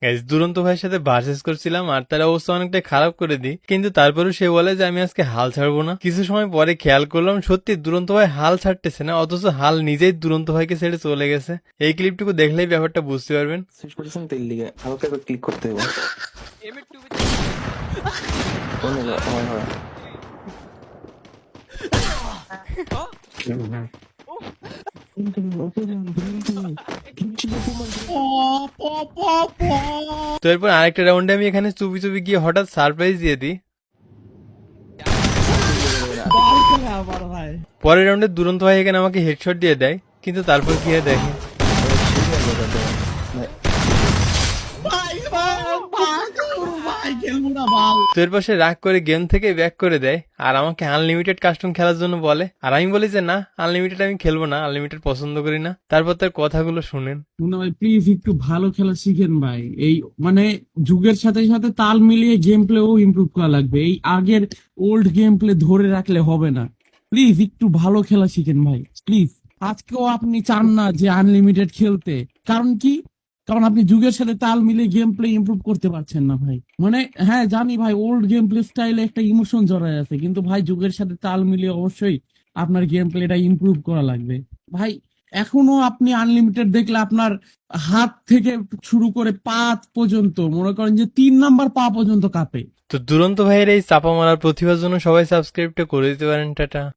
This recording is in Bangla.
গাইস, দুরন্ত ভাইয়ের সাথে ভার্সেস করছিলাম আর তার অবস্থা অনেকটা খারাপ করে দিই, কিন্তু তারপরেও সে বলে যে আমি আজকে হাল ছাড়বো না। কিছু সময় পরে খেয়াল করলাম সত্যি দুরন্ত ভাই হাল ছাড়তেছে না, অথচ হাল নিজেই দুরন্ত ভাইকে ছেড়ে চলে গেছে। এই ক্লিপটুকু দেখলেই ব্যাপারটা বুঝতে পারবেন। সুইচ করেছেন তেল লিগে হালকা করে ক্লিক করতে হবে। কোনে যা হয় হয় তো এরপর আরেকটা রাউন্ডে আমি এখানে চুপি চুপি গিয়ে হঠাৎ সারপ্রাইজ দিয়ে দিই। পরের রাউন্ডে দুরন্ত ভাই এখানে আমাকে হেডশট দিয়ে দেয়, কিন্তু তারপর কি হয় দেখে। তো এরপর সে রাগ করে গেম থেকে ব্যাক করে দেয় আর আমাকে আনলিমিটেড কাস্টম খেলার জন্য বলে, আর আমি বলি যে না, আনলিমিটেড আমি খেলবো না, আনলিমিটেড পছন্দ করি না। তারপর তার কথাগুলো শুনেন। মুন্না ভাই প্লিজ একটু ভালো খেলা শিখেন ভাই। এই মানে যুগের সাথে সাথে তাল মিলিয়ে গেম প্লেও ইমপ্রুভ করা লাগবে। এই আগের ওল্ড গেম প্লে ধরে রাখলে হবে না। প্লিজ একটু ভালো খেলা শিখেন ভাই প্লিজ। আজকেও আপনি চান না যে আনলিমিটেড খেলতে, কারণ কি? কারণ আপনি যুগের সাথে তাল মিলিয়ে গেম প্লে ইমপ্রুভ করতে পারছেন না ভাই। মানে হ্যাঁ জানি ভাই, ওল্ড গেম প্লে স্টাইলে একটা ইমোশন জড়ায় আছে, কিন্তু ভাই যুগের সাথে তাল মিলিয়ে অবশ্যই আপনার গেম প্লেটা ইমপ্রুভ করা লাগবে ভাই। এখনো আপনি আনলিমিটেড দেখলে আপনার হাত থেকে শুরু করে পা পর্যন্ত, মনে করেন যে 3 নাম্বার পা পর্যন্ত কাঁপে। তো দুরন্ত ভাইয়ের এই চাপা মারার প্রতিভার জন্য সবাই সাবস্ক্রাইবটা করে দিতে পারেন। টাটা।